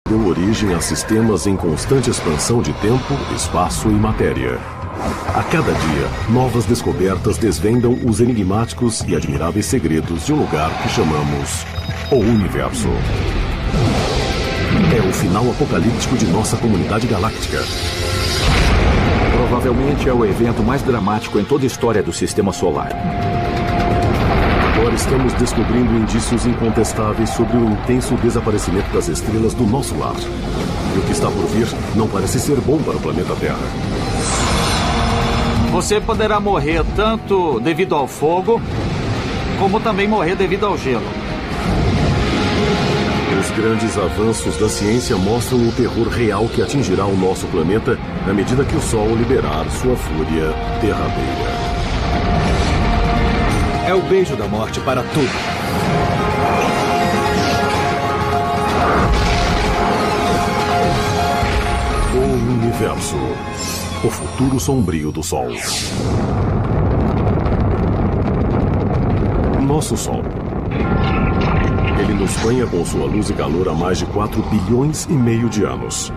deu origem a sistemas em constante expansão de tempo, espaço e matéria. A cada dia, novas descobertas desvendam os enigmáticos e admiráveis segredos de um lugar que chamamos o Universo. É o final apocalíptico de nossa comunidade galáctica. Provavelmente é o evento mais dramático em toda a história do Sistema Solar. Agora estamos descobrindo indícios incontestáveis sobre o intenso desaparecimento das estrelas do nosso lar. E o que está por vir não parece ser bom para o planeta Terra. Você poderá morrer tanto devido ao fogo, como também morrer devido ao gelo. Os grandes avanços da ciência mostram o terror real que atingirá o nosso planeta à medida que o Sol liberar sua fúria derradeira. É o beijo da morte para tudo. O Universo. O futuro sombrio do Sol. Nosso Sol. Ele nos banha com sua luz e calor há mais de 4 bilhões e meio de anos.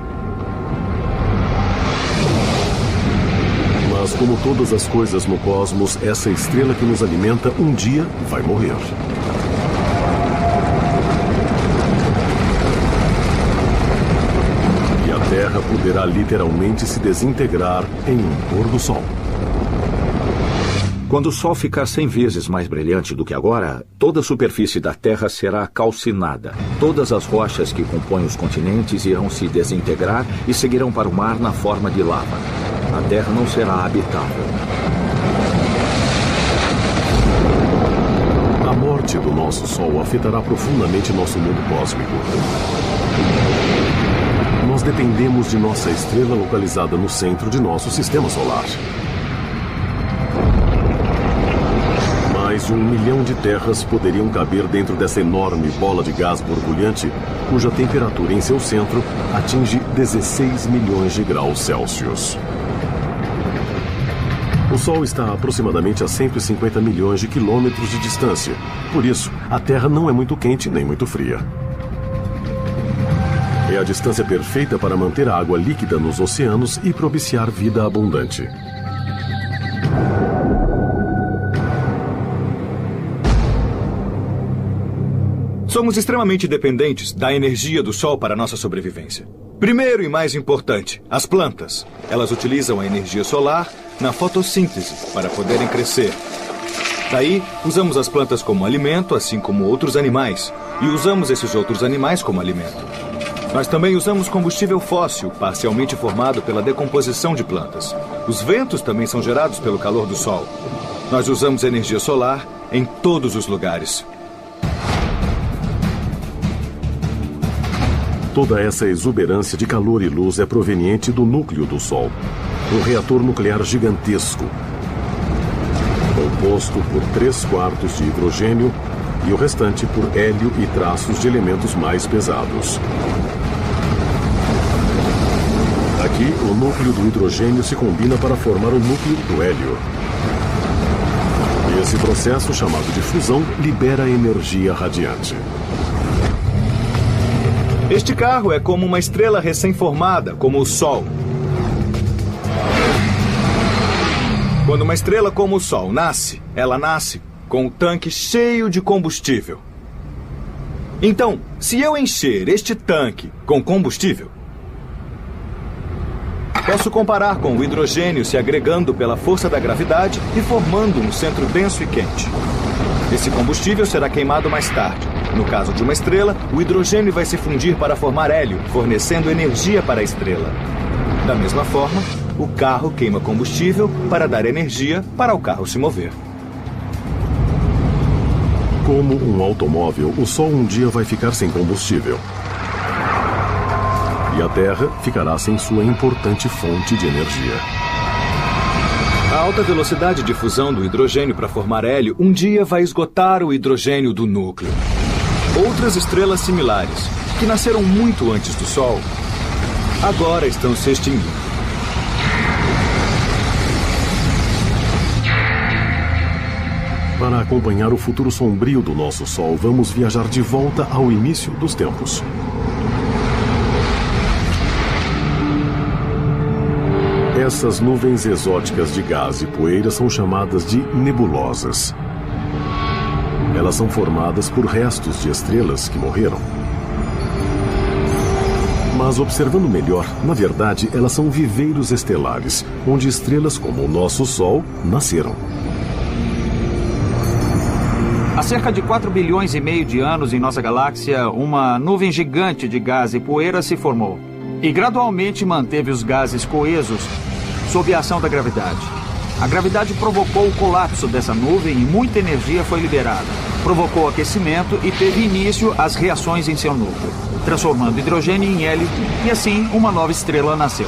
Mas como todas as coisas no cosmos, essa estrela que nos alimenta um dia vai morrer. A Terra poderá literalmente se desintegrar em um pôr do sol. Quando o Sol ficar 100 vezes mais brilhante do que agora, toda a superfície da Terra será calcinada. Todas as rochas que compõem os continentes irão se desintegrar e seguirão para o mar na forma de lava. A Terra não será habitável. A morte do nosso Sol afetará profundamente nosso mundo cósmico. Nós dependemos de nossa estrela localizada no centro de nosso sistema solar. Mais de 1 milhão de terras poderiam caber dentro dessa enorme bola de gás borbulhante, cuja temperatura em seu centro atinge 16 milhões de graus Celsius. O Sol está a aproximadamente a 150 milhões de quilômetros de distância. Por isso, a Terra não é muito quente nem muito fria. É a distância perfeita para manter a água líquida nos oceanos e propiciar vida abundante. Somos extremamente dependentes da energia do Sol para nossa sobrevivência. Primeiro e mais importante, as plantas. Elas utilizam a energia solar na fotossíntese para poderem crescer. Daí, usamos as plantas como alimento, assim como outros animais. E usamos esses outros animais como alimento. Nós também usamos combustível fóssil, parcialmente formado pela decomposição de plantas. Os ventos também são gerados pelo calor do Sol. Nós usamos energia solar em todos os lugares. Toda essa exuberância de calor e luz é proveniente do núcleo do Sol, um reator nuclear gigantesco, composto por 3/4 de hidrogênio e o restante por hélio e traços de elementos mais pesados. Aqui, o núcleo do hidrogênio se combina para formar o núcleo do hélio. E esse processo, chamado de fusão, libera energia radiante. Este carro é como uma estrela recém-formada, como o Sol. Quando uma estrela como o Sol nasce, ela nasce com o tanque cheio de combustível. Então, se eu encher este tanque com combustível, posso comparar com o hidrogênio se agregando pela força da gravidade e formando um centro denso e quente. Esse combustível será queimado mais tarde. No caso de uma estrela, o hidrogênio vai se fundir para formar hélio, fornecendo energia para a estrela. Da mesma forma, o carro queima combustível para dar energia para o carro se mover. Como um automóvel, o Sol um dia vai ficar sem combustível. E a Terra ficará sem sua importante fonte de energia. A alta velocidade de fusão do hidrogênio para formar hélio um dia vai esgotar o hidrogênio do núcleo. Outras estrelas similares, que nasceram muito antes do Sol, agora estão se extinguindo. Para acompanhar o futuro sombrio do nosso Sol, vamos viajar de volta ao início dos tempos. Essas nuvens exóticas de gás e poeira são chamadas de nebulosas. Elas são formadas por restos de estrelas que morreram. Mas observando melhor, na verdade, elas são viveiros estelares, onde estrelas como o nosso Sol nasceram. Há cerca de 4 bilhões e meio de anos em nossa galáxia, uma nuvem gigante de gás e poeira se formou. E gradualmente manteve os gases coesos sob a ação da gravidade. A gravidade provocou o colapso dessa nuvem e muita energia foi liberada. Provocou aquecimento e teve início as reações em seu núcleo, transformando hidrogênio em hélio, e assim uma nova estrela nasceu.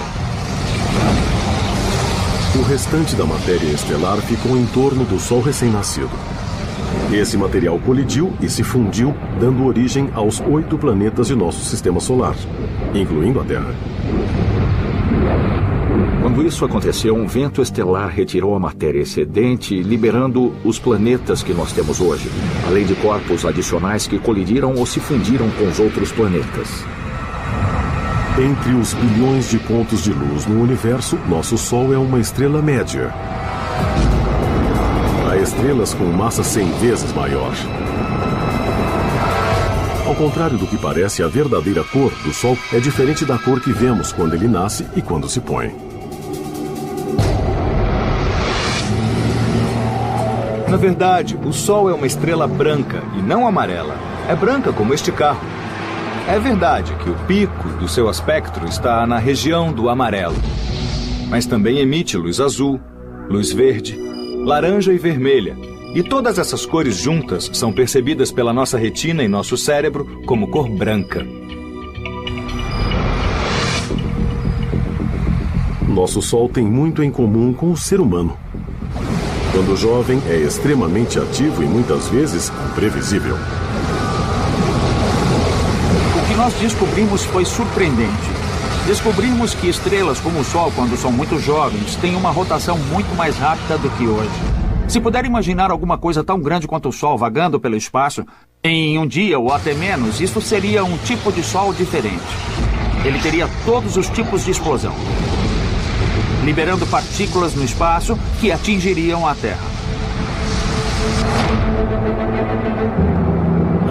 O restante da matéria estelar ficou em torno do Sol recém-nascido. Esse material colidiu e se fundiu, dando origem aos 8 planetas de nosso sistema solar, incluindo a Terra. Quando isso aconteceu, um vento estelar retirou a matéria excedente, liberando os planetas que nós temos hoje, além de corpos adicionais que colidiram ou se fundiram com os outros planetas. Entre os bilhões de pontos de luz no universo, nosso Sol é uma estrela média. Há estrelas com massa 100 vezes maior. Ao contrário do que parece, a verdadeira cor do Sol é diferente da cor que vemos quando ele nasce e quando se põe. Na verdade, o Sol é uma estrela branca e não amarela. É branca como este carro. É verdade que o pico do seu espectro está na região do amarelo, mas também emite luz azul, luz verde, laranja e vermelha. E todas essas cores juntas são percebidas pela nossa retina e nosso cérebro como cor branca. Nosso Sol tem muito em comum com o ser humano. Quando jovem, é extremamente ativo e muitas vezes imprevisível. O que nós descobrimos foi surpreendente. Descobrimos que estrelas como o Sol, quando são muito jovens, têm uma rotação muito mais rápida do que hoje. Se puder imaginar alguma coisa tão grande quanto o Sol vagando pelo espaço, em um dia ou até menos, isso seria um tipo de Sol diferente. Ele teria todos os tipos de explosão, liberando partículas no espaço que atingiriam a Terra.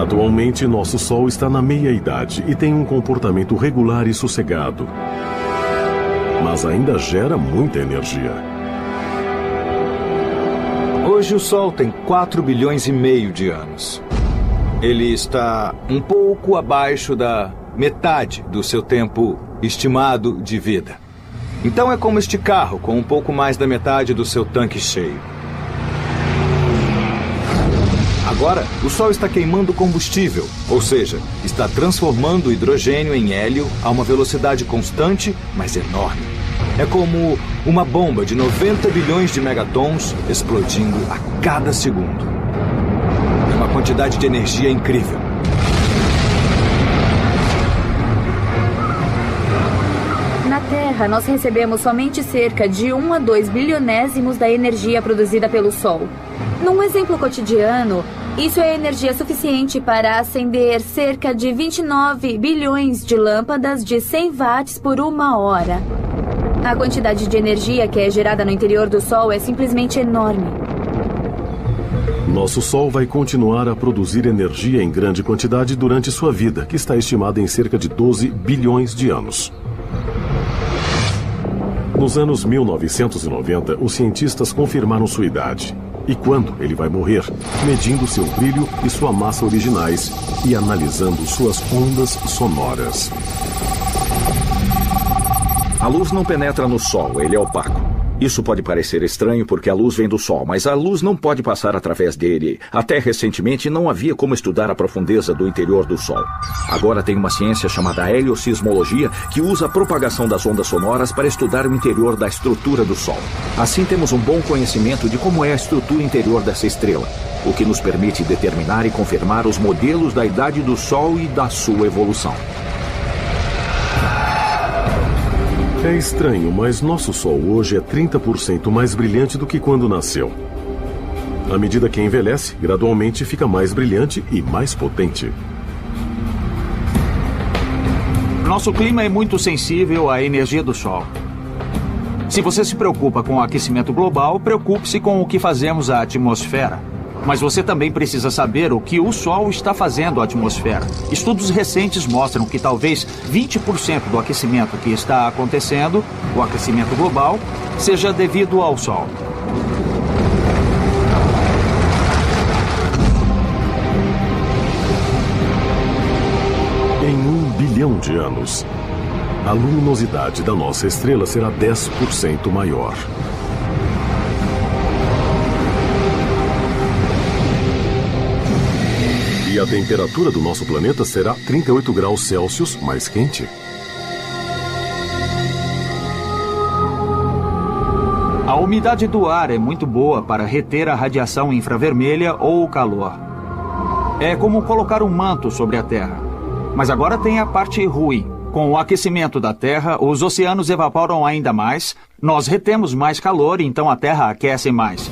Atualmente, nosso Sol está na meia-idade e tem um comportamento regular e sossegado. Mas ainda gera muita energia. Hoje o Sol tem 4 bilhões e meio de anos. Ele está um pouco abaixo da metade do seu tempo estimado de vida. Então é como este carro, com um pouco mais da metade do seu tanque cheio. Agora, o Sol está queimando combustível, ou seja, está transformando o hidrogênio em hélio a uma velocidade constante, mas enorme. É como uma bomba de 90 bilhões de megatons explodindo a cada segundo. É uma quantidade de energia incrível. Na Terra, nós recebemos somente cerca de 1 a 2 bilionésimos da energia produzida pelo Sol. Num exemplo cotidiano, isso é energia suficiente para acender cerca de 29 bilhões de lâmpadas de 100 watts por 1 hora. A quantidade de energia que é gerada no interior do Sol é simplesmente enorme. Nosso Sol vai continuar a produzir energia em grande quantidade durante sua vida, que está estimada em cerca de 12 bilhões de anos. Nos anos 1990, os cientistas confirmaram sua idade e quando ele vai morrer, medindo seu brilho e sua massa originais e analisando suas ondas sonoras. A luz não penetra no Sol, ele é opaco. Isso pode parecer estranho porque a luz vem do Sol, mas a luz não pode passar através dele. Até recentemente não havia como estudar a profundeza do interior do Sol. Agora tem uma ciência chamada heliosismologia que usa a propagação das ondas sonoras para estudar o interior da estrutura do Sol. Assim temos um bom conhecimento de como é a estrutura interior dessa estrela, o que nos permite determinar e confirmar os modelos da idade do Sol e da sua evolução. É estranho, mas nosso Sol hoje é 30% mais brilhante do que quando nasceu. À medida que envelhece, gradualmente fica mais brilhante e mais potente. Nosso clima é muito sensível à energia do Sol. Se você se preocupa com o aquecimento global, preocupe-se com o que fazemos à atmosfera. Mas você também precisa saber o que o Sol está fazendo à atmosfera. Estudos recentes mostram que talvez 20% do aquecimento que está acontecendo, o aquecimento global, seja devido ao Sol. Em 1 bilhão de anos, a luminosidade da nossa estrela será 10% maior. E a temperatura do nosso planeta será 38 graus Celsius mais quente. A umidade do ar é muito boa para reter a radiação infravermelha ou o calor. É como colocar um manto sobre a Terra. Mas agora tem a parte ruim. Com o aquecimento da Terra, os oceanos evaporam ainda mais, nós retemos mais calor, então a Terra aquece mais.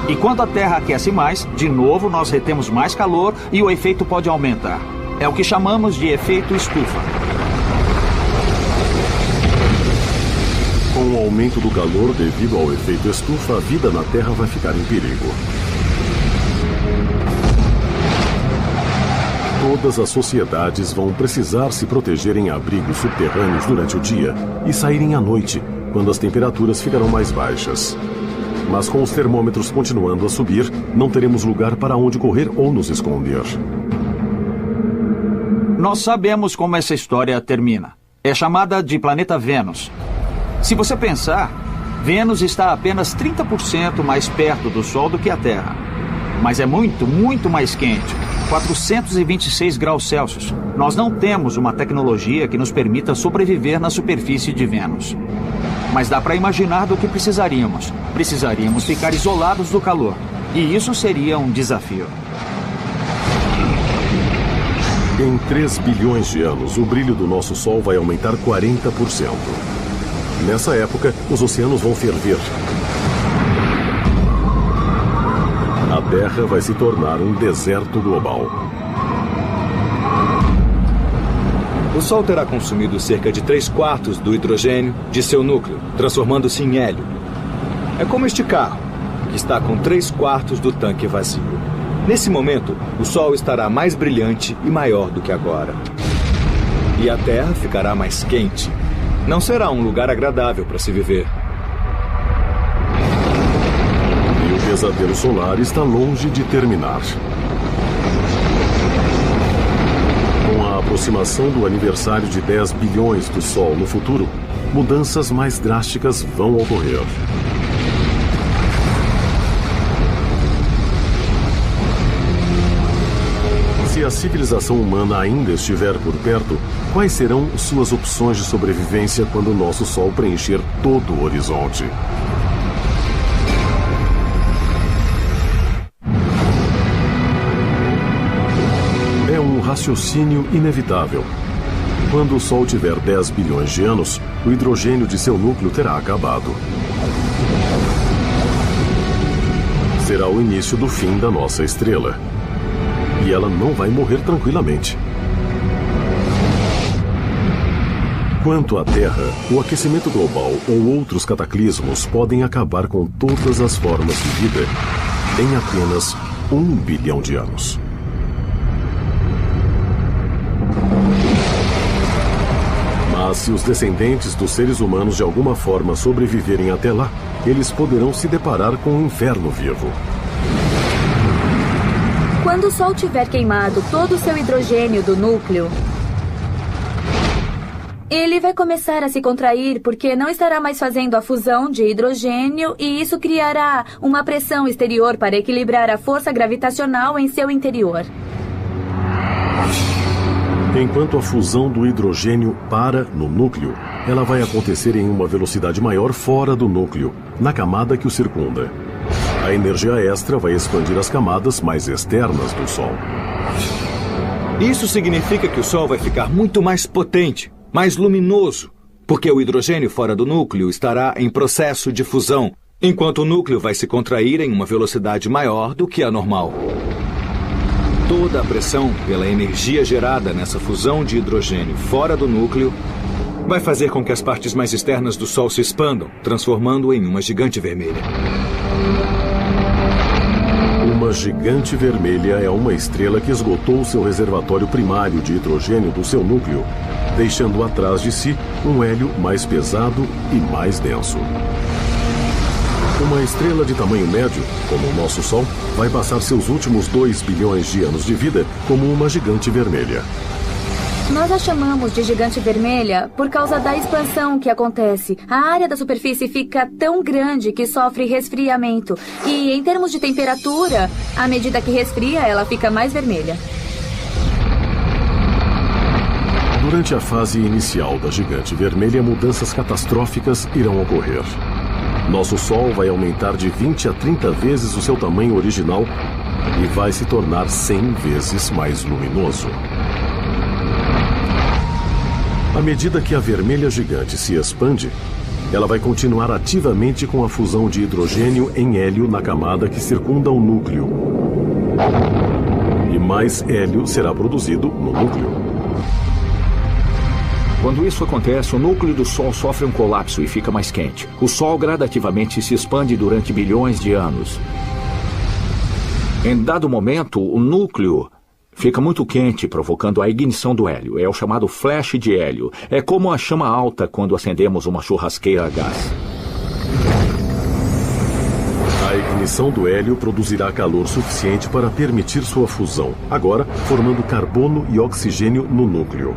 E quando a Terra aquece mais, de novo nós retemos mais calor e o efeito pode aumentar. É o que chamamos de efeito estufa. Com o aumento do calor devido ao efeito estufa, a vida na Terra vai ficar em perigo. Todas as sociedades vão precisar se proteger em abrigos subterrâneos durante o dia e saírem à noite, quando as temperaturas ficarão mais baixas. Mas com os termômetros continuando a subir, não teremos lugar para onde correr ou nos esconder. Nós sabemos como essa história termina. É chamada de planeta Vênus. Se você pensar, Vênus está apenas 30% mais perto do Sol do que a Terra. Mas é muito, muito mais quente. 426 graus Celsius. Nós não temos uma tecnologia que nos permita sobreviver na superfície de Vênus. Mas dá para imaginar do que precisaríamos. Precisaríamos ficar isolados do calor. E isso seria um desafio. Em 3 bilhões de anos, o brilho do nosso Sol vai aumentar 40%. Nessa época, os oceanos vão ferver. A Terra vai se tornar um deserto global. O Sol terá consumido cerca de 3/4 do hidrogênio de seu núcleo, transformando-se em hélio. É como este carro, que está com 3/4 do tanque vazio. Nesse momento, o Sol estará mais brilhante e maior do que agora. E a Terra ficará mais quente. Não será um lugar agradável para se viver. E o pesadelo solar está longe de terminar. Com a aproximação do aniversário de 10 bilhões do Sol no futuro, mudanças mais drásticas vão ocorrer. Se a civilização humana ainda estiver por perto, quais serão suas opções de sobrevivência quando o nosso Sol preencher todo o horizonte? É um raciocínio inevitável. Quando o Sol tiver 10 bilhões de anos, o hidrogênio de seu núcleo terá acabado. Será o início do fim da nossa estrela. E ela não vai morrer tranquilamente. Quanto à Terra, o aquecimento global ou outros cataclismos podem acabar com todas as formas de vida em apenas 1 bilhão de anos. Mas se os descendentes dos seres humanos de alguma forma sobreviverem até lá, eles poderão se deparar com um inferno vivo. Quando o Sol tiver queimado todo o seu hidrogênio do núcleo, ele vai começar a se contrair porque não estará mais fazendo a fusão de hidrogênio e isso criará uma pressão exterior para equilibrar a força gravitacional em seu interior. Enquanto a fusão do hidrogênio para no núcleo, ela vai acontecer em uma velocidade maior fora do núcleo, na camada que o circunda. A energia extra vai expandir as camadas mais externas do Sol. Isso significa que o Sol vai ficar muito mais potente, mais luminoso, porque o hidrogênio fora do núcleo estará em processo de fusão, enquanto o núcleo vai se contrair em uma velocidade maior do que a normal. Toda a pressão pela energia gerada nessa fusão de hidrogênio fora do núcleo vai fazer com que as partes mais externas do Sol se expandam, transformando-o em uma gigante vermelha. Uma gigante vermelha é uma estrela que esgotou seu reservatório primário de hidrogênio do seu núcleo, deixando atrás de si um hélio mais pesado e mais denso. Uma estrela de tamanho médio, como o nosso Sol, vai passar seus últimos 2 bilhões de anos de vida como uma gigante vermelha. Nós a chamamos de gigante vermelha por causa da expansão que acontece. A área da superfície fica tão grande que sofre resfriamento. E em termos de temperatura, à medida que resfria, ela fica mais vermelha. Durante a fase inicial da gigante vermelha, mudanças catastróficas irão ocorrer. Nosso Sol vai aumentar de 20 a 30 vezes o seu tamanho original e vai se tornar 100 vezes mais luminoso. À medida que a vermelha gigante se expande, ela vai continuar ativamente com a fusão de hidrogênio em hélio na camada que circunda o núcleo. E mais hélio será produzido no núcleo. Quando isso acontece, o núcleo do Sol sofre um colapso e fica mais quente. O Sol gradativamente se expande durante bilhões de anos. Em dado momento, o núcleo fica muito quente, provocando a ignição do hélio. É o chamado flash de hélio. É como a chama alta quando acendemos uma churrasqueira a gás. A ignição do hélio produzirá calor suficiente para permitir sua fusão, agora formando carbono e oxigênio no núcleo.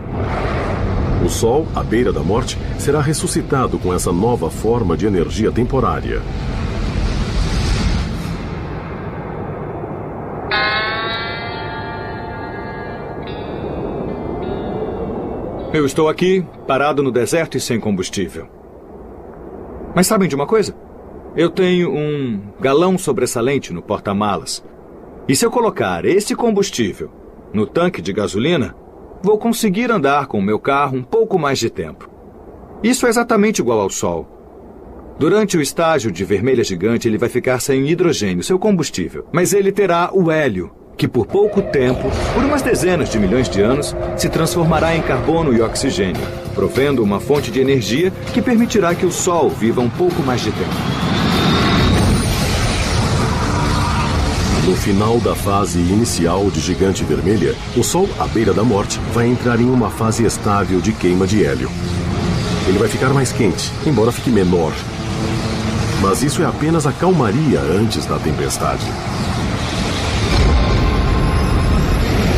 O Sol, à beira da morte, será ressuscitado com essa nova forma de energia temporária. Eu estou aqui, parado no deserto e sem combustível. Mas sabem de uma coisa? Eu tenho um galão sobressalente no porta-malas. E se eu colocar esse combustível no tanque de gasolina, vou conseguir andar com o meu carro um pouco mais de tempo. Isso é exatamente igual ao Sol. Durante o estágio de vermelha gigante, ele vai ficar sem hidrogênio, seu combustível. Mas ele terá o hélio, que por pouco tempo, por umas dezenas de milhões de anos, se transformará em carbono e oxigênio, provendo uma fonte de energia que permitirá que o Sol viva um pouco mais de tempo. No final da fase inicial de gigante vermelha, o Sol, à beira da morte, vai entrar em uma fase estável de queima de hélio. Ele vai ficar mais quente, embora fique menor. Mas isso é apenas a calmaria antes da tempestade.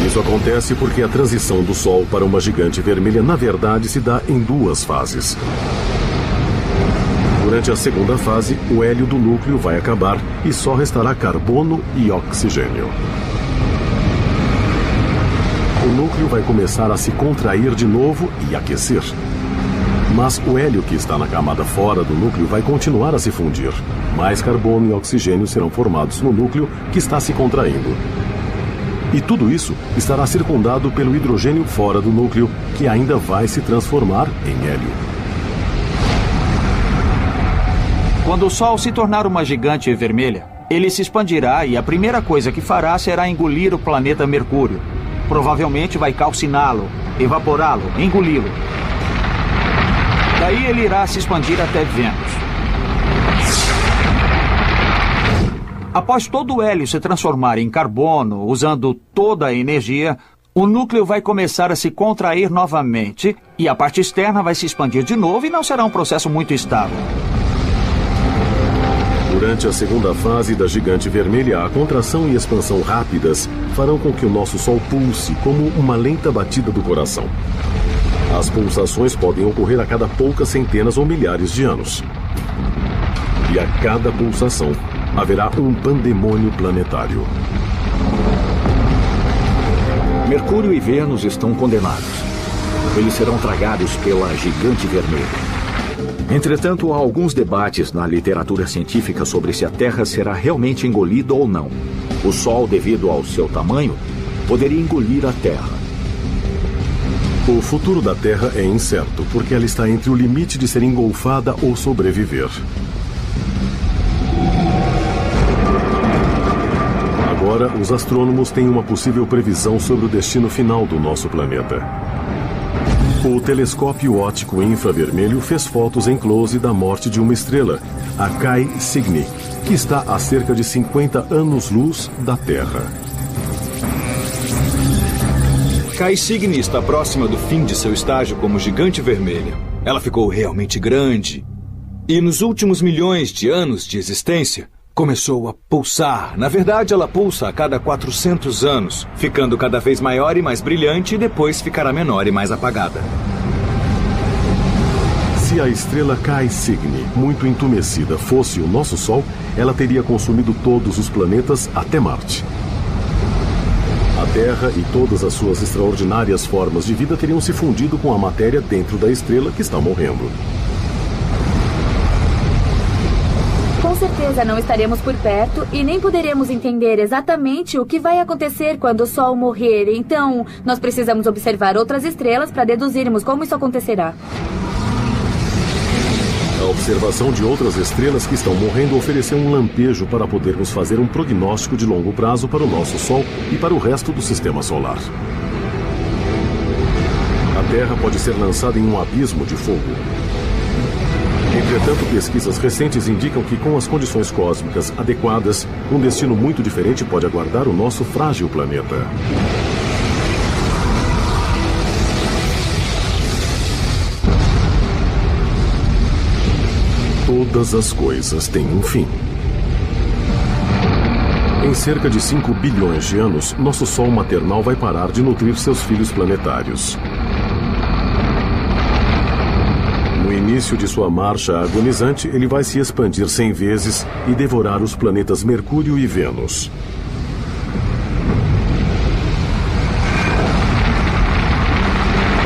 Isso acontece porque a transição do Sol para uma gigante vermelha, na verdade, se dá em 2 fases. Durante a segunda fase, o hélio do núcleo vai acabar e só restará carbono e oxigênio. O núcleo vai começar a se contrair de novo e aquecer. Mas o hélio que está na camada fora do núcleo vai continuar a se fundir. Mais carbono e oxigênio serão formados no núcleo que está se contraindo. E tudo isso estará circundado pelo hidrogênio fora do núcleo, que ainda vai se transformar em hélio. Quando o Sol se tornar uma gigante vermelha, ele se expandirá e a primeira coisa que fará será engolir o planeta Mercúrio. Provavelmente vai calciná-lo, evaporá-lo, engoli-lo. Daí ele irá se expandir até Vênus. Após todo o hélio se transformar em carbono, usando toda a energia, o núcleo vai começar a se contrair novamente e a parte externa vai se expandir de novo e não será um processo muito estável. Durante a segunda fase da gigante vermelha, a contração e expansão rápidas farão com que o nosso Sol pulse como uma lenta batida do coração. As pulsações podem ocorrer a cada poucas centenas ou milhares de anos. E a cada pulsação haverá um pandemônio planetário. Mercúrio e Vênus estão condenados. Eles serão tragados pela gigante vermelha. Entretanto, há alguns debates na literatura científica sobre se a Terra será realmente engolida ou não. O Sol, devido ao seu tamanho, poderia engolir a Terra. O futuro da Terra é incerto, porque ela está entre o limite de ser engolfada ou sobreviver. Agora, os astrônomos têm uma possível previsão sobre o destino final do nosso planeta. O telescópio óptico infravermelho fez fotos em close da morte de uma estrela, a Kai Cygni, que está a cerca de 50 anos-luz da Terra. Kai Cygni está próxima do fim de seu estágio como gigante vermelha. Ela ficou realmente grande. E nos últimos milhões de anos de existência, começou a pulsar. Na verdade, ela pulsa a cada 400 anos, ficando cada vez maior e mais brilhante e depois ficará menor e mais apagada. Se a estrela Kai Cygni, muito entumecida, fosse o nosso Sol, ela teria consumido todos os planetas até Marte. A Terra e todas as suas extraordinárias formas de vida teriam se fundido com a matéria dentro da estrela que está morrendo. Com certeza não estaremos por perto e nem poderemos entender exatamente o que vai acontecer quando o Sol morrer. Então, nós precisamos observar outras estrelas para deduzirmos como isso acontecerá. A observação de outras estrelas que estão morrendo ofereceu um lampejo para podermos fazer um prognóstico de longo prazo para o nosso Sol e para o resto do Sistema Solar. A Terra pode ser lançada em um abismo de fogo. Entretanto, pesquisas recentes indicam que, com as condições cósmicas adequadas, um destino muito diferente pode aguardar o nosso frágil planeta. Todas as coisas têm um fim. Em cerca de 5 bilhões de anos, nosso Sol maternal vai parar de nutrir seus filhos planetários. No início de sua marcha agonizante, ele vai se expandir 100 vezes e devorar os planetas Mercúrio e Vênus.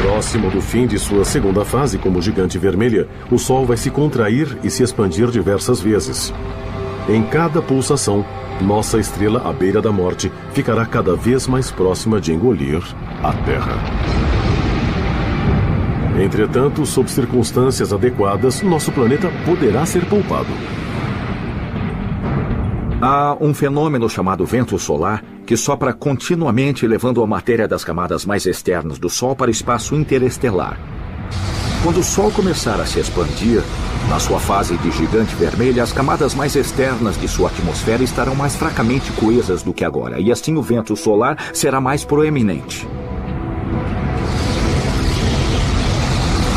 Próximo do fim de sua segunda fase como gigante vermelha, o Sol vai se contrair e se expandir diversas vezes. Em cada pulsação, nossa estrela à beira da morte ficará cada vez mais próxima de engolir a Terra. Entretanto, sob circunstâncias adequadas, nosso planeta poderá ser poupado. Há um fenômeno chamado vento solar que sopra continuamente, levando a matéria das camadas mais externas do Sol para o espaço interestelar. Quando o Sol começar a se expandir, na sua fase de gigante vermelha, as camadas mais externas de sua atmosfera estarão mais fracamente coesas do que agora, e assim o vento solar será mais proeminente.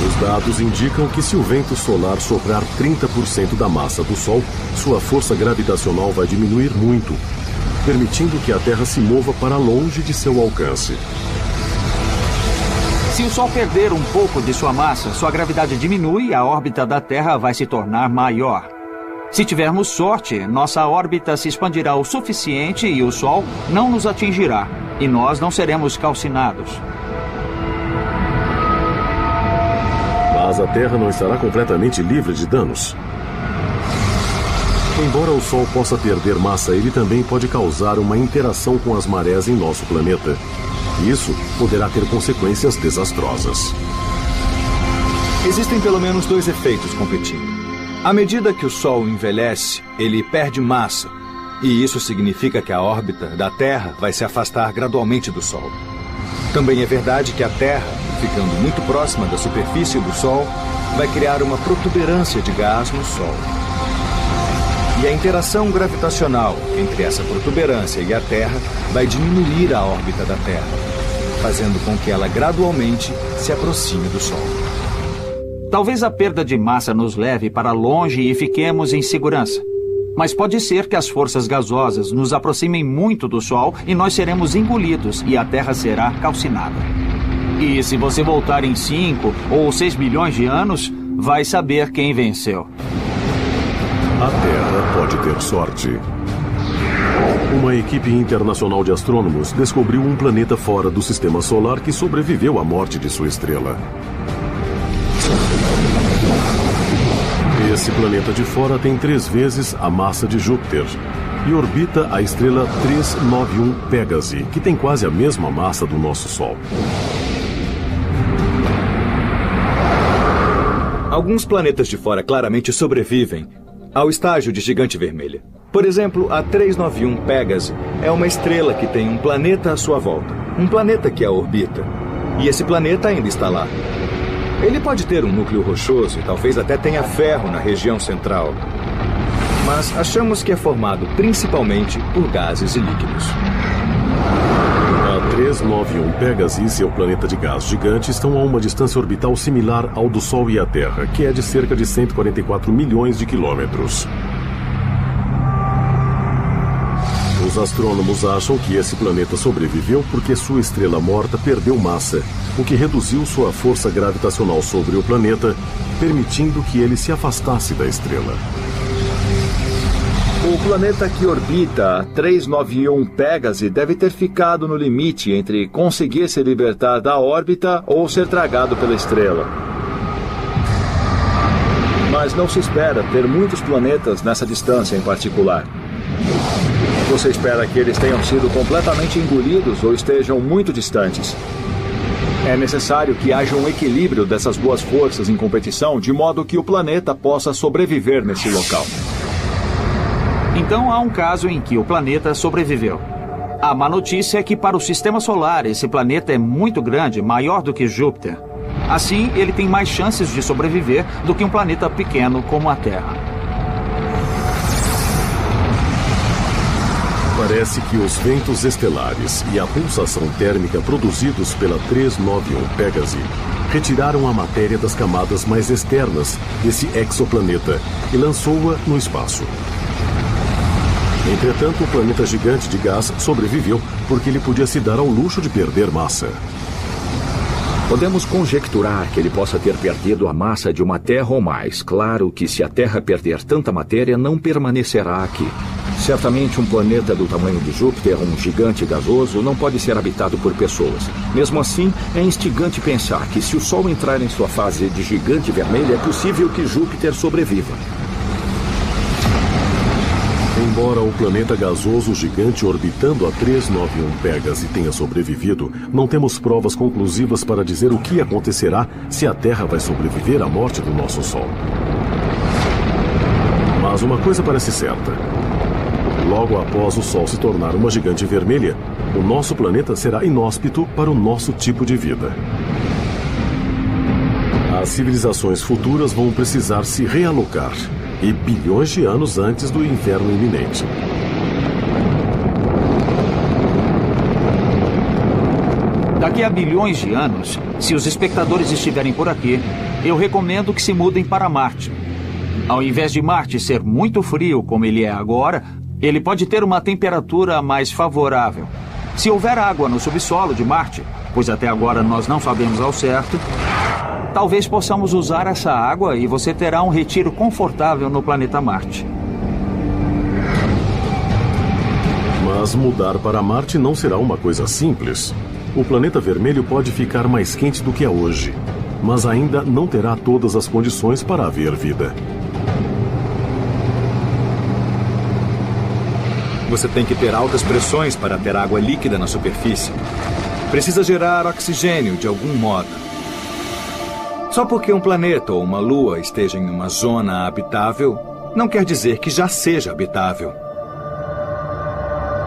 Os dados indicam que se o vento solar soprar 30% da massa do Sol, sua força gravitacional vai diminuir muito, permitindo que a Terra se mova para longe de seu alcance. Se o Sol perder um pouco de sua massa, sua gravidade diminui e a órbita da Terra vai se tornar maior. Se tivermos sorte, nossa órbita se expandirá o suficiente e o Sol não nos atingirá, e nós não seremos calcinados. Mas a Terra não estará completamente livre de danos. Embora o Sol possa perder massa, ele também pode causar uma interação com as marés em nosso planeta. Isso poderá ter consequências desastrosas. Existem pelo menos 2 efeitos competindo. À medida que o Sol envelhece, ele perde massa. E isso significa que a órbita da Terra vai se afastar gradualmente do Sol. Também é verdade que a Terra, ficando muito próxima da superfície do Sol, vai criar uma protuberância de gás no Sol. E a interação gravitacional entre essa protuberância e a Terra vai diminuir a órbita da Terra, fazendo com que ela gradualmente se aproxime do Sol. Talvez a perda de massa nos leve para longe e fiquemos em segurança. Mas pode ser que as forças gasosas nos aproximem muito do Sol e nós seremos engolidos e a Terra será calcinada. E se você voltar em 5 ou 6 bilhões de anos, vai saber quem venceu. A Terra pode ter sorte. Uma equipe internacional de astrônomos descobriu um planeta fora do Sistema Solar que sobreviveu à morte de sua estrela. Esse planeta de fora tem 3 vezes a massa de Júpiter e orbita a estrela 391 Pégase, que tem quase a mesma massa do nosso Sol. Alguns planetas de fora claramente sobrevivem ao estágio de gigante vermelha. Por exemplo, a 391 Pégase é uma estrela que tem um planeta à sua volta. Um planeta que a orbita. E esse planeta ainda está lá. Ele pode ter um núcleo rochoso e talvez até tenha ferro na região central. Mas achamos que é formado principalmente por gases e líquidos. A 391 Pégase e seu planeta de gás gigante estão a uma distância orbital similar ao do Sol e a Terra, que é de cerca de 144 milhões de quilômetros. Os astrônomos acham que esse planeta sobreviveu porque sua estrela morta perdeu massa, o que reduziu sua força gravitacional sobre o planeta, permitindo que ele se afastasse da estrela. O planeta que orbita a 391 Pégase deve ter ficado no limite entre conseguir se libertar da órbita ou ser tragado pela estrela. Mas não se espera ter muitos planetas nessa distância em particular. Você espera que eles tenham sido completamente engolidos ou estejam muito distantes. É necessário que haja um equilíbrio dessas duas forças em competição, de modo que o planeta possa sobreviver nesse local. Então há um caso em que o planeta sobreviveu. A má notícia é que para o Sistema Solar esse planeta é muito grande, maior do que Júpiter. Assim, ele tem mais chances de sobreviver do que um planeta pequeno como a Terra. Parece que os ventos estelares e a pulsação térmica produzidos pela 391 Pégase retiraram a matéria das camadas mais externas desse exoplaneta e lançou-a no espaço. Entretanto, o planeta gigante de gás sobreviveu porque ele podia se dar ao luxo de perder massa. Podemos conjecturar que ele possa ter perdido a massa de uma Terra ou mais. Claro que se a Terra perder tanta matéria, não permanecerá aqui. Certamente um planeta do tamanho de Júpiter, um gigante gasoso, não pode ser habitado por pessoas. Mesmo assim, é instigante pensar que se o Sol entrar em sua fase de gigante vermelho, é possível que Júpiter sobreviva. Embora o planeta gasoso gigante orbitando a 391 Pégase tenha sobrevivido, não temos provas conclusivas para dizer o que acontecerá se a Terra vai sobreviver à morte do nosso Sol. Mas uma coisa parece certa. Logo após o Sol se tornar uma gigante vermelha, o nosso planeta será inóspito para o nosso tipo de vida. As civilizações futuras vão precisar se realocar, e bilhões de anos antes do inverno iminente. Daqui a bilhões de anos, se os espectadores estiverem por aqui, eu recomendo que se mudem para Marte. Ao invés de Marte ser muito frio como ele é agora, ele pode ter uma temperatura mais favorável. Se houver água no subsolo de Marte, pois até agora nós não sabemos ao certo, talvez possamos usar essa água e você terá um retiro confortável no planeta Marte. Mas mudar para Marte não será uma coisa simples. O planeta vermelho pode ficar mais quente do que é hoje, mas ainda não terá todas as condições para haver vida. Você tem que ter altas pressões para ter água líquida na superfície. Precisa gerar oxigênio de algum modo. Só porque um planeta ou uma lua esteja em uma zona habitável, não quer dizer que já seja habitável.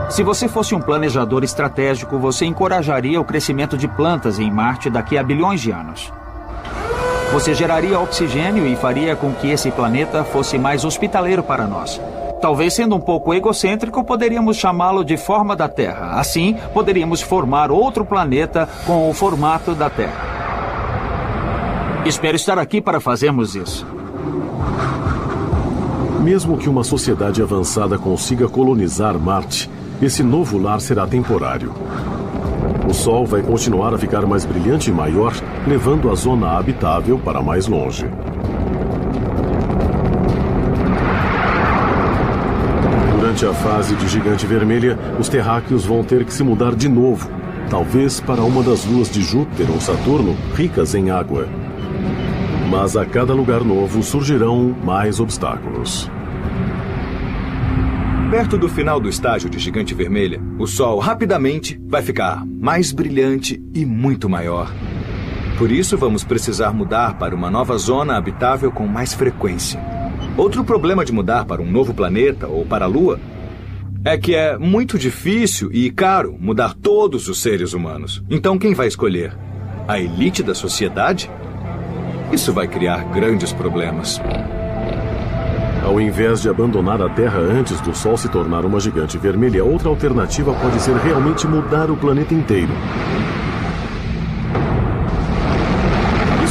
Se você fosse um planejador estratégico, você encorajaria o crescimento de plantas em Marte daqui a bilhões de anos. Você geraria oxigênio e faria com que esse planeta fosse mais hospitaleiro para nós. Talvez sendo um pouco egocêntrico, poderíamos chamá-lo de forma da Terra. Assim, poderíamos formar outro planeta com o formato da Terra. Espero estar aqui para fazermos isso. Mesmo que uma sociedade avançada consiga colonizar Marte, esse novo lar será temporário. O Sol vai continuar a ficar mais brilhante e maior, levando a zona habitável para mais longe. Durante a fase de gigante vermelha, os terráqueos vão ter que se mudar de novo, talvez para uma das luas de Júpiter ou Saturno ricas em água. Mas a cada lugar novo surgirão mais obstáculos. Perto do final do estágio de gigante vermelha, o Sol rapidamente vai ficar mais brilhante e muito maior. Por isso, vamos precisar mudar para uma nova zona habitável com mais frequência. Outro problema de mudar para um novo planeta ou para a Lua é que é muito difícil e caro mudar todos os seres humanos. Então, quem vai escolher? A elite da sociedade? Isso vai criar grandes problemas. Ao invés de abandonar a Terra antes do Sol se tornar uma gigante vermelha, outra alternativa pode ser realmente mudar o planeta inteiro.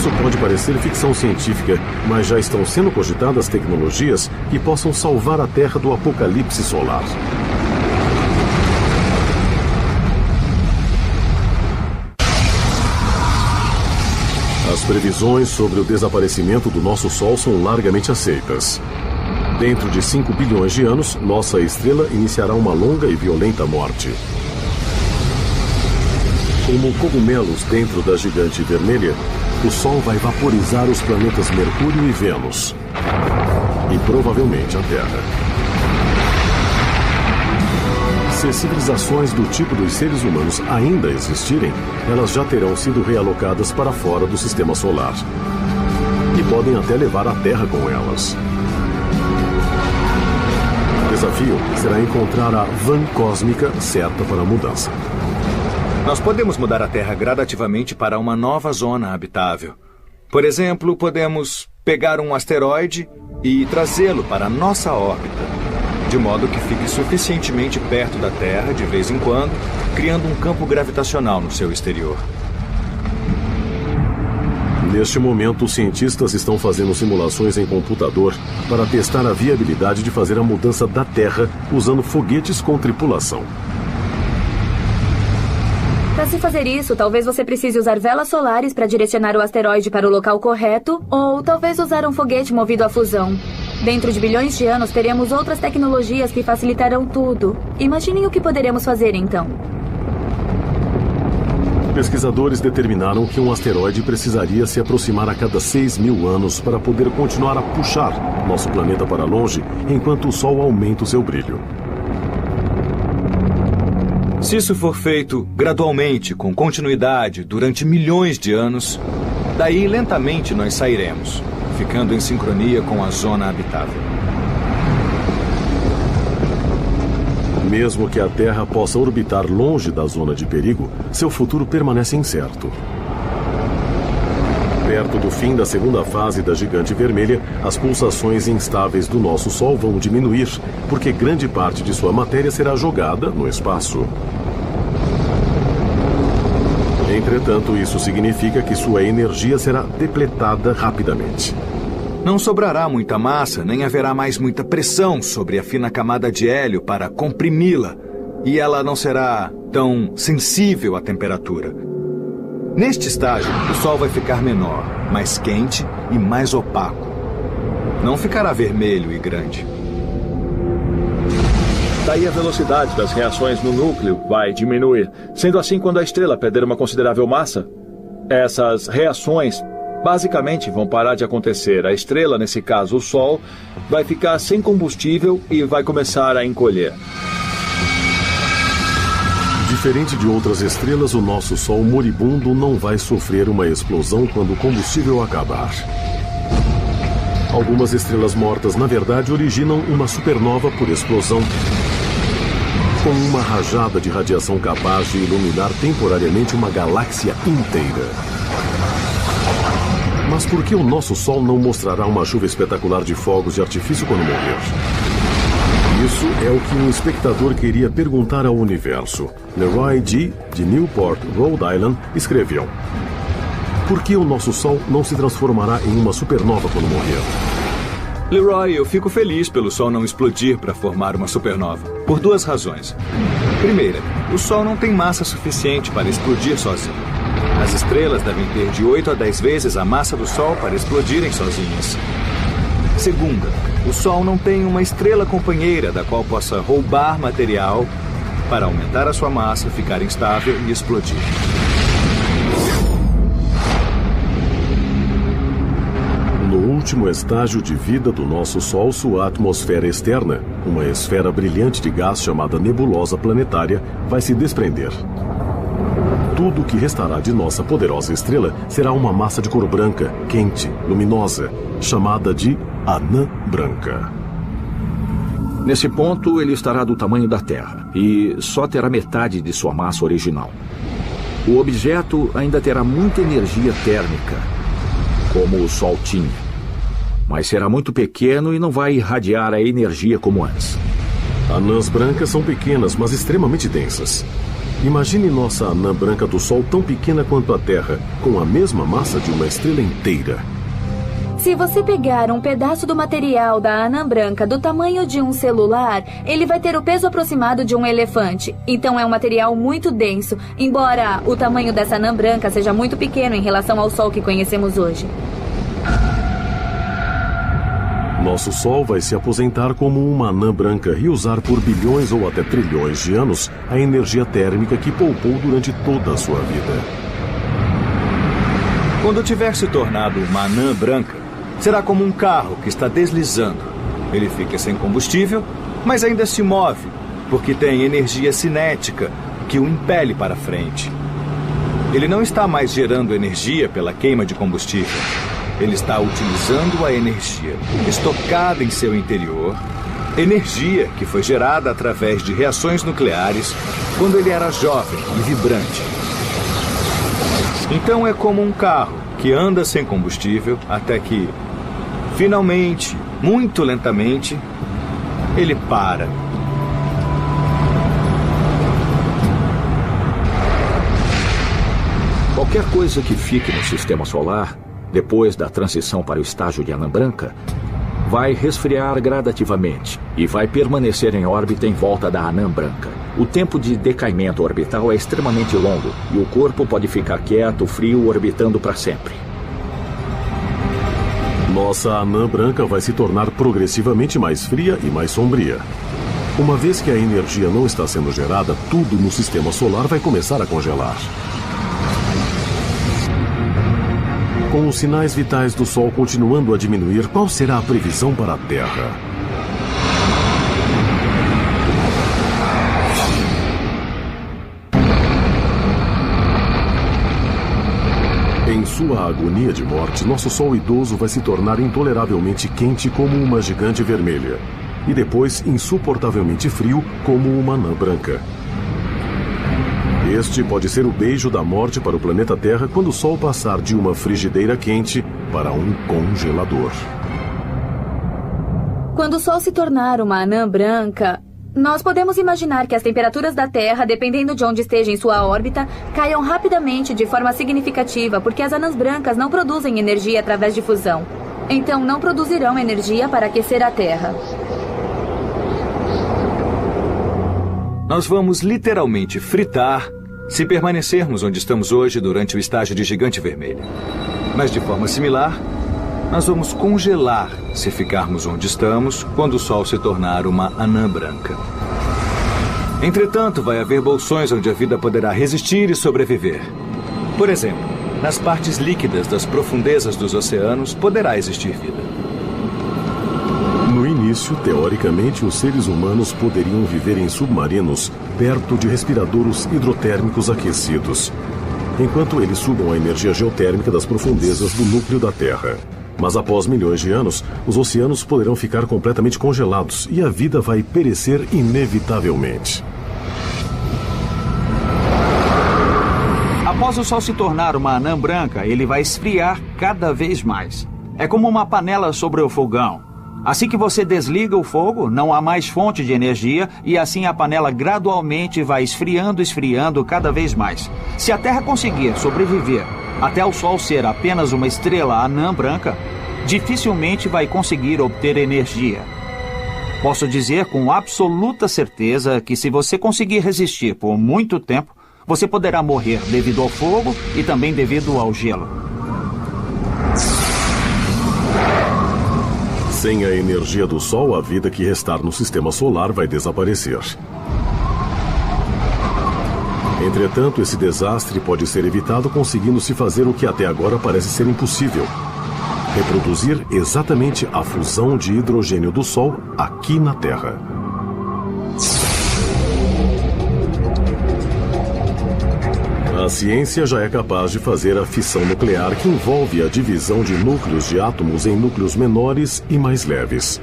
Isso pode parecer ficção científica, mas já estão sendo cogitadas tecnologias que possam salvar a Terra do apocalipse solar. As previsões sobre o desaparecimento do nosso Sol são largamente aceitas. Dentro de 5 bilhões de anos, nossa estrela iniciará uma longa e violenta morte. Como cogumelos dentro da gigante vermelha, o Sol vai vaporizar os planetas Mercúrio e Vênus. E provavelmente a Terra. Se civilizações do tipo dos seres humanos ainda existirem, elas já terão sido realocadas para fora do sistema solar. E podem até levar a Terra com elas. O desafio será encontrar a van cósmica certa para a mudança. Nós podemos mudar a Terra gradativamente para uma nova zona habitável. Por exemplo, podemos pegar um asteroide e trazê-lo para a nossa órbita, de modo que fique suficientemente perto da Terra de vez em quando, criando um campo gravitacional no seu exterior. Neste momento, os cientistas estão fazendo simulações em computador para testar a viabilidade de fazer a mudança da Terra usando foguetes com tripulação. Para se fazer isso, talvez você precise usar velas solares para direcionar o asteroide para o local correto, ou talvez usar um foguete movido a fusão. Dentro de bilhões de anos, teremos outras tecnologias que facilitarão tudo. Imaginem o que poderemos fazer, então. Pesquisadores determinaram que um asteroide precisaria se aproximar a cada 6.000 anos para poder continuar a puxar nosso planeta para longe enquanto o Sol aumenta o seu brilho. Se isso for feito gradualmente, com continuidade, durante milhões de anos, daí lentamente nós sairemos, ficando em sincronia com a zona habitável. Mesmo que a Terra possa orbitar longe da zona de perigo, seu futuro permanece incerto. Perto do fim da segunda fase da gigante vermelha, as pulsações instáveis do nosso Sol vão diminuir, porque grande parte de sua matéria será jogada no espaço. Entretanto, isso significa que sua energia será depletada rapidamente. Não sobrará muita massa, nem haverá mais muita pressão sobre a fina camada de hélio para comprimi-la, e ela não será tão sensível à temperatura. Neste estágio, o Sol vai ficar menor, mais quente e mais opaco. Não ficará vermelho e grande. Daí a velocidade das reações no núcleo vai diminuir. Sendo assim, quando a estrela perder uma considerável massa, essas reações basicamente vão parar de acontecer. A estrela, nesse caso o Sol, vai ficar sem combustível e vai começar a encolher. Diferente de outras estrelas, o nosso Sol moribundo não vai sofrer uma explosão quando o combustível acabar. Algumas estrelas mortas, na verdade, originam uma supernova por explosão, com uma rajada de radiação capaz de iluminar temporariamente uma galáxia inteira. Mas por que o nosso Sol não mostrará uma chuva espetacular de fogos de artifício quando morrer? Isso é o que um espectador queria perguntar ao universo. Leroy G., de Newport, Rhode Island, escreveu: por que o nosso Sol não se transformará em uma supernova quando morrer? Leroy, eu fico feliz pelo Sol não explodir para formar uma supernova, por duas razões. Primeira, o Sol não tem massa suficiente para explodir sozinho. As estrelas devem ter de 8 a 10 vezes a massa do Sol para explodirem sozinhas. Segunda, o Sol não tem uma estrela companheira da qual possa roubar material para aumentar a sua massa, ficar instável e explodir. No último estágio de vida do nosso Sol, sua atmosfera externa, uma esfera brilhante de gás chamada nebulosa planetária, vai se desprender. Tudo o que restará de nossa poderosa estrela será uma massa de cor branca, quente, luminosa, chamada de anã branca. Nesse ponto, ele estará do tamanho da Terra e só terá metade de sua massa original. O objeto ainda terá muita energia térmica como o Sol tinha. Mas será muito pequeno e não vai irradiar a energia como antes. Anãs brancas são pequenas, mas extremamente densas. Imagine nossa anã branca do Sol tão pequena quanto a Terra, com a mesma massa de uma estrela inteira. Se você pegar um pedaço do material da anã branca do tamanho de um celular, ele vai ter o peso aproximado de um elefante. Então é um material muito denso, embora o tamanho dessa anã branca seja muito pequeno em relação ao Sol que conhecemos hoje. Nosso Sol vai se aposentar como uma anã branca e usar por bilhões ou até trilhões de anos a energia térmica que poupou durante toda a sua vida. Quando tiver se tornado uma anã branca, será como um carro que está deslizando. Ele fica sem combustível, mas ainda se move, porque tem energia cinética que o impele para frente. Ele não está mais gerando energia pela queima de combustível. Ele está utilizando a energia estocada em seu interior, energia que foi gerada através de reações nucleares quando ele era jovem e vibrante. Então é como um carro que anda sem combustível até que, finalmente, muito lentamente, ele para. Qualquer coisa que fique no sistema solar, depois da transição para o estágio de anã branca, vai resfriar gradativamente e vai permanecer em órbita em volta da anã branca. O tempo de decaimento orbital é extremamente longo e o corpo pode ficar quieto, frio, orbitando para sempre. Nossa anã branca vai se tornar progressivamente mais fria e mais sombria. Uma vez que a energia não está sendo gerada, tudo no sistema solar vai começar a congelar. Com os sinais vitais do Sol continuando a diminuir, qual será a previsão para a Terra? Em sua agonia de morte, nosso Sol idoso vai se tornar intoleravelmente quente como uma gigante vermelha. E depois insuportavelmente frio como uma anã branca. Este pode ser o beijo da morte para o planeta Terra quando o Sol passar de uma frigideira quente para um congelador. Quando o Sol se tornar uma anã branca, nós podemos imaginar que as temperaturas da Terra, dependendo de onde esteja em sua órbita, caiam rapidamente de forma significativa, porque as anãs brancas não produzem energia através de fusão. Então não produzirão energia para aquecer a Terra. Nós vamos literalmente fritar se permanecermos onde estamos hoje durante o estágio de gigante vermelha. Mas de forma similar, nós vamos congelar se ficarmos onde estamos quando o Sol se tornar uma anã branca. Entretanto, vai haver bolsões onde a vida poderá resistir e sobreviver. Por exemplo, nas partes líquidas das profundezas dos oceanos poderá existir vida. No início, teoricamente, os seres humanos poderiam viver em submarinos perto de respiradouros hidrotérmicos aquecidos, enquanto eles sugam a energia geotérmica das profundezas do núcleo da Terra. Mas após milhões de anos, os oceanos poderão ficar completamente congelados e a vida vai perecer inevitavelmente. Após o Sol se tornar uma anã branca, ele vai esfriar cada vez mais. É como uma panela sobre o fogão. Assim que você desliga o fogo, não há mais fonte de energia e assim a panela gradualmente vai esfriando cada vez mais. Se a Terra conseguir sobreviver até o Sol ser apenas uma estrela anã branca, dificilmente vai conseguir obter energia. Posso dizer com absoluta certeza que se você conseguir resistir por muito tempo, você poderá morrer devido ao fogo e também devido ao gelo. Sem a energia do Sol, a vida que restar no sistema solar vai desaparecer. Entretanto, esse desastre pode ser evitado conseguindo-se fazer o que até agora parece ser impossível: reproduzir exatamente a fusão de hidrogênio do Sol aqui na Terra. A ciência já é capaz de fazer a fissão nuclear, que envolve a divisão de núcleos de átomos em núcleos menores e mais leves.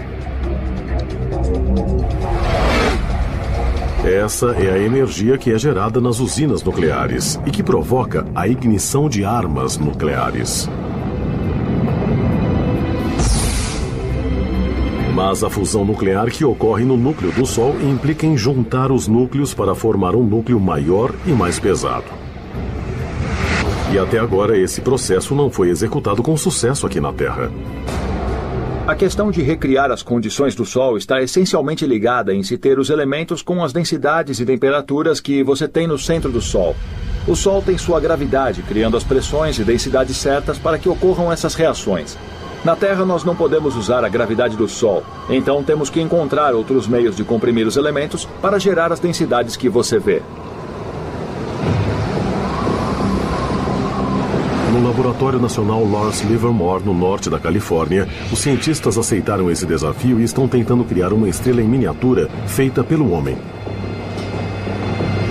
Essa é a energia que é gerada nas usinas nucleares e que provoca a ignição de armas nucleares. Mas a fusão nuclear que ocorre no núcleo do Sol implica em juntar os núcleos para formar um núcleo maior e mais pesado. E até agora esse processo não foi executado com sucesso aqui na Terra. A questão de recriar as condições do Sol está essencialmente ligada em se ter os elementos com as densidades e temperaturas que você tem no centro do Sol. O Sol tem sua gravidade, criando as pressões e densidades certas para que ocorram essas reações. Na Terra nós não podemos usar a gravidade do Sol, então temos que encontrar outros meios de comprimir os elementos para gerar as densidades que você vê. No Laboratório Nacional Lawrence Livermore, no norte da Califórnia, os cientistas aceitaram esse desafio e estão tentando criar uma estrela em miniatura feita pelo homem.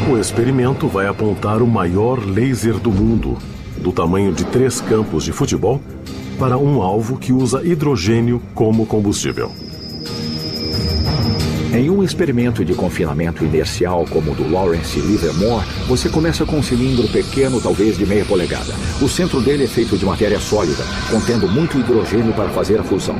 O experimento vai apontar o maior laser do mundo, do tamanho de 3 campos de futebol, para um alvo que usa hidrogênio como combustível. Em um experimento de confinamento inercial como o do Lawrence Livermore, você começa com um cilindro pequeno, talvez de meia polegada. O centro dele é feito de matéria sólida, contendo muito hidrogênio para fazer a fusão.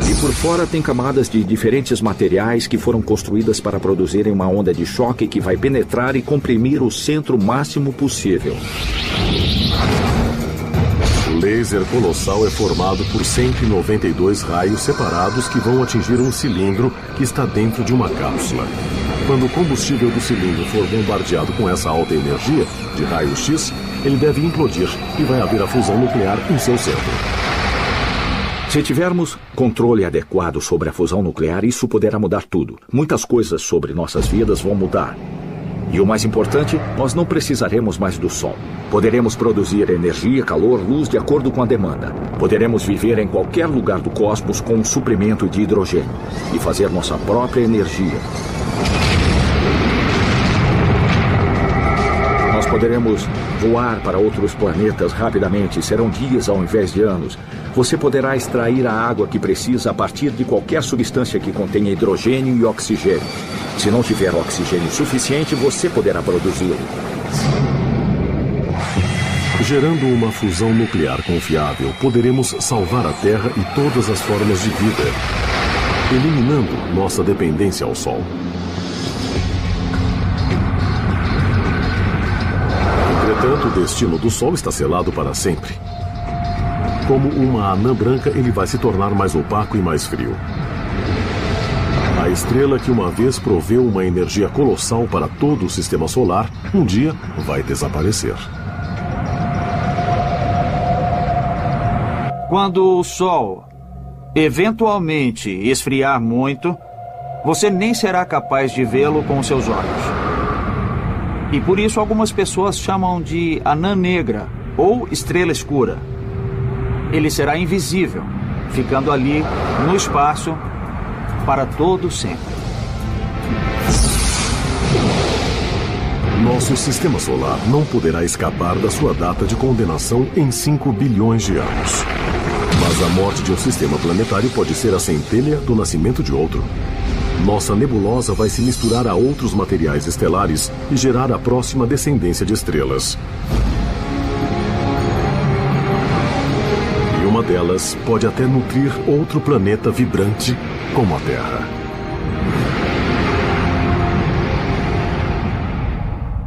E por fora tem camadas de diferentes materiais que foram construídas para produzirem uma onda de choque que vai penetrar e comprimir o centro máximo possível. O laser colossal é formado por 192 raios separados que vão atingir um cilindro que está dentro de uma cápsula. Quando o combustível do cilindro for bombardeado com essa alta energia, de raio-x, ele deve implodir e vai haver a fusão nuclear em seu centro. Se tivermos controle adequado sobre a fusão nuclear, isso poderá mudar tudo. Muitas coisas sobre nossas vidas vão mudar. E o mais importante, nós não precisaremos mais do Sol. Poderemos produzir energia, calor, luz de acordo com a demanda. Poderemos viver em qualquer lugar do cosmos com um suprimento de hidrogênio e fazer nossa própria energia. Nós poderemos voar para outros planetas rapidamente, serão dias ao invés de anos. Você poderá extrair a água que precisa a partir de qualquer substância que contenha hidrogênio e oxigênio. Se não tiver oxigênio suficiente, você poderá produzi-lo. Gerando uma fusão nuclear confiável, poderemos salvar a Terra e todas as formas de vida, eliminando nossa dependência ao Sol. Entretanto, o destino do Sol está selado para sempre. Como uma anã branca, ele vai se tornar mais opaco e mais frio. A estrela que uma vez proveu uma energia colossal para todo o sistema solar, um dia vai desaparecer. Quando o Sol eventualmente esfriar muito, você nem será capaz de vê-lo com seus olhos. E por isso algumas pessoas chamam de anã negra ou estrela escura. Ele será invisível, ficando ali no espaço para todo sempre. Nosso sistema solar não poderá escapar da sua data de condenação em 5 bilhões de anos. Mas a morte de um sistema planetário pode ser a centelha do nascimento de outro. Nossa nebulosa vai se misturar a outros materiais estelares e gerar a próxima descendência de estrelas. E uma delas pode até nutrir outro planeta vibrante como a Terra.